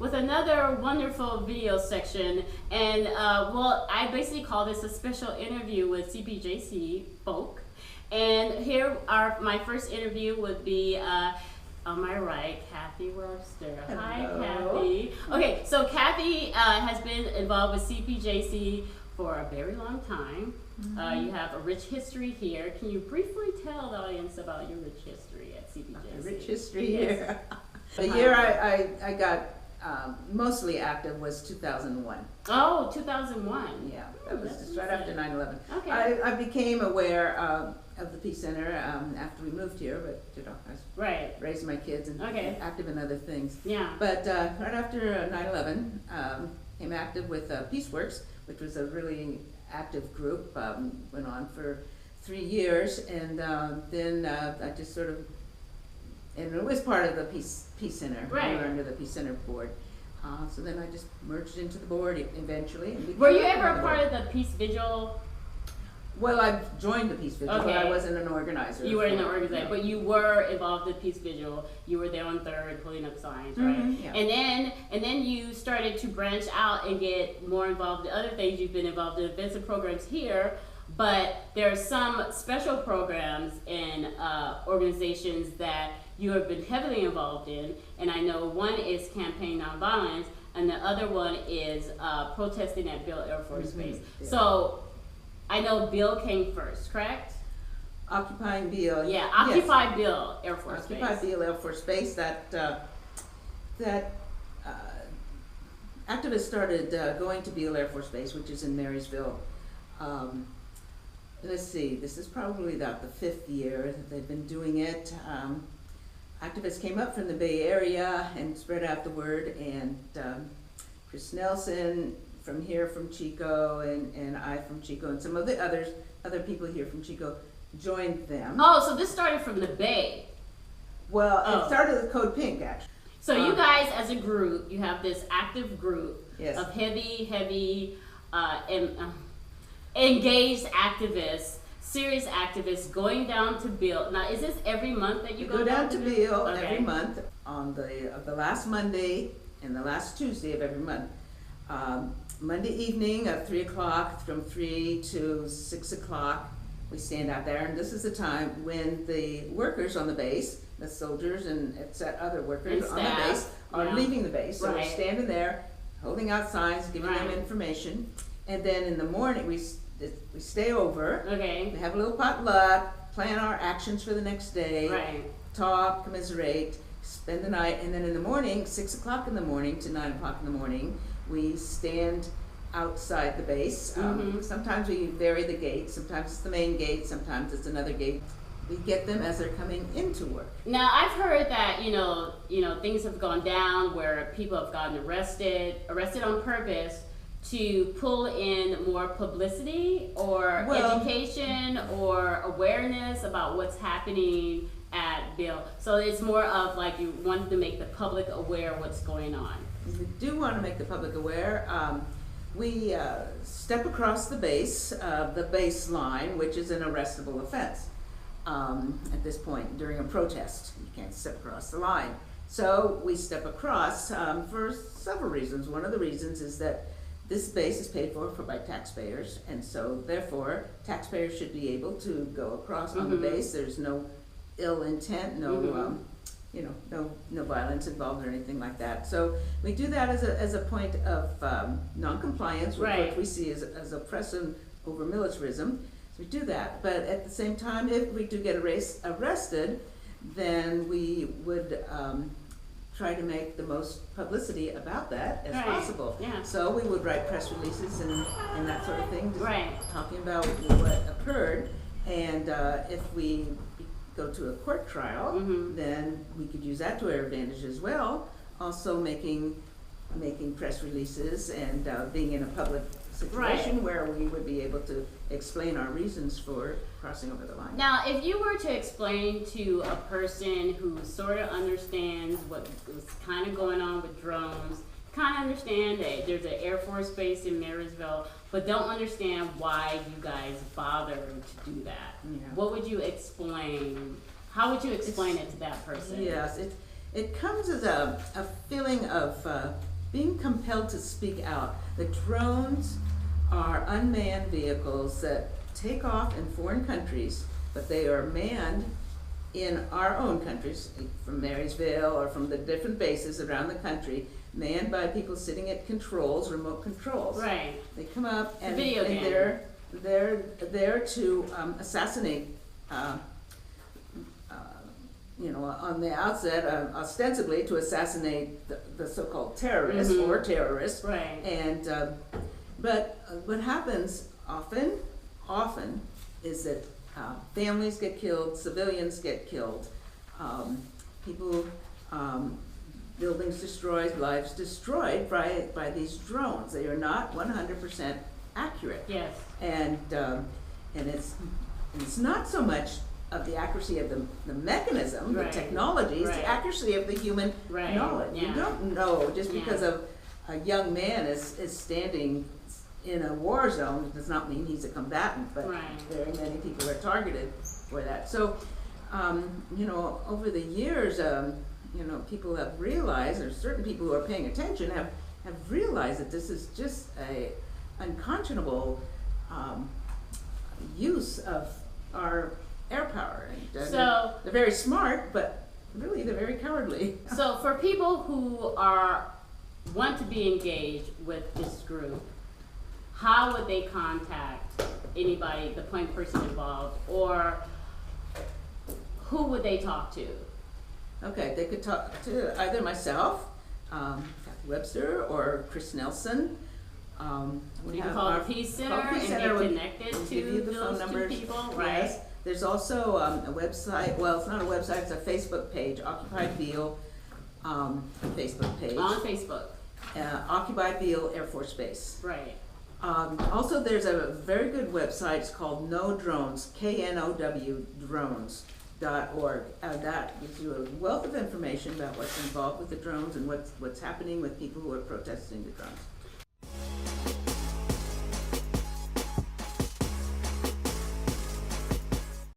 with another wonderful video section. And well, I basically call this a special interview with CPJC folk. And here are my first interview would be on my right, Kathy Webster. Hello. Hi, Kathy. Okay, so Kathy has been involved with CPJC for a very long time. You have a rich history here. Can you briefly tell the audience about your rich history at CPJC? Rich history Yes. here. The year I got mostly active was 2001. Oh, 2001. Yeah, that was just right after 9/11. Okay. I became aware of the Peace Center after we moved here, but I was Right. raising my kids and Okay. active in other things. Yeah. But right after 9/11, became active with PeaceWorks, which was a really active group. Went on for 3 years, and then I just sort of, and it was part of the Peace Center. Right. We were under the Peace Center board. So then I just merged into the board eventually. And Were you ever a part of the Peace Vigil? Well, I joined the Peace Vigil, but I Okay. wasn't an organizer. You were in the for it, organization, no. but you were involved in Peace Vigil. You were there on 3rd, holding up signs, right? Mhm, yeah. And then you started to branch out and get more involved in other things. You've been involved in events and programs here, but there are some special programs and organizations that you have been heavily involved in. And I know one is Campaign Nonviolence, and the other one is protesting at Bill Air Force Base. yeah. So I know Bill came first, correct? Occupying Beale. Yeah, yes. Occupy Bill Air Force Occupy Base. Beale Air Force Base. That activists started going to Beale Air Force Base, which is in Marysville. Let's see, this is probably about the 5th year that they've been doing it. Activists came up from the Bay Area and spread out the word, and Chris Nelson from here, from Chico, and I from Chico, and some of the other people here from Chico joined them. Oh, so this started from the Bay. Well, Oh. it started with Code Pink, actually. So you guys, as a group, you have this active group Yes. of heavy, engaged activists, serious activists going down to Bill. Now, is this every month that you We go down to Beale Okay. every month on the last Monday and the last Tuesday of every month. Monday evening at 3 o'clock, from 3 to 6 o'clock, we stand out there, and this is the time when the workers on the base, the soldiers and other workers And on the staff, base, are yeah. leaving the base. So Right. we're standing there, holding out signs, giving them Right. information, and then in the morning we stay over. Okay. We have a little potluck, plan our actions for the next day, Right. talk, commiserate, spend the night, and then in the morning, 6 o'clock in the morning to 9 o'clock in the morning, we stand outside the base. Sometimes we vary the gate, sometimes it's the main gate, sometimes it's another gate. We get them as they're coming into work. Now, I've heard that, you know, things have gone down where people have gotten arrested on purpose to pull in more publicity or Well- education or awareness about what's happening at Bill. So it's more of like you wanted to make the public aware of what's going on. We do want to make the public aware. We step across the baseline, which is an arrestable offense at this point during a protest. You can't step across the line. So we step across for several reasons. One of the reasons is that this base is paid for by taxpayers, and so therefore taxpayers should be able to go across on the base. There's no ill intent, no no violence involved or anything like that. So we do that as a point of non-compliance with Right. what we see as oppression over militarism. So we do that, but at the same time, if we do get arrested, then we would try to make the most publicity about that as Right. possible. Yeah. So we would write press releases and that sort of thing, just Right. talking about what occurred. And if we go to a court trial, then we could use that to our advantage as well. Also making press releases and being in a public situation where we would be able to explain our reasons for crossing over the line. Now, if you were to explain to a person who sort of understands what was kind of going on with drones, kind of understand that there's an Air Force base in Marysville, but don't understand why you guys bothered to do that, Yeah. what would you explain? How would you explain it to that person? Yes, it comes as a feeling of being compelled to speak out. The drones are unmanned vehicles that take off in foreign countries, but they are manned in our own countries, from Marysville or from the different bases around the country, manned by people sitting at controls, remote controls. Right. They come up and, Video and game. they're there to assassinate, you know, on the outset, ostensibly to assassinate the so-called terrorists or terrorists. Right. And but what happens often is that families get killed, civilians get killed, people, buildings destroyed, lives destroyed by these drones. They are not 100% accurate. Yes. And it's not so much of the accuracy of the mechanism, Right. the technology, it's Right. the accuracy of the human Right. knowledge. Yeah. You don't know just Yeah. because a young man is standing in a war zone, it does not mean he's a combatant, but Right. very many people are targeted for that. So, you know, over the years, you know, people have realized, or certain people who are paying attention have realized that this is just a unconscionable use of our air power. And, So- they're very smart, but really they're very cowardly. So for people who want to be engaged with this group, how would they contact anybody, the point person involved, or who would they talk to? Okay, they could talk to either myself, Kathy Webster, or Chris Nelson. We You can have call our- the Peace call Center Peace and Center get would- connected will give you to the phone those two numbers. people, Yes. right? There's also a website, well, it's not a website, it's a Facebook page, Occupied Beale, Facebook page. On Facebook, Occupied Beale Air Force Base. right? Also, there's a very good website, it's called No Drones, KNOW drones.org. That gives you a wealth of information about what's involved with the drones and what's happening with people who are protesting the drones.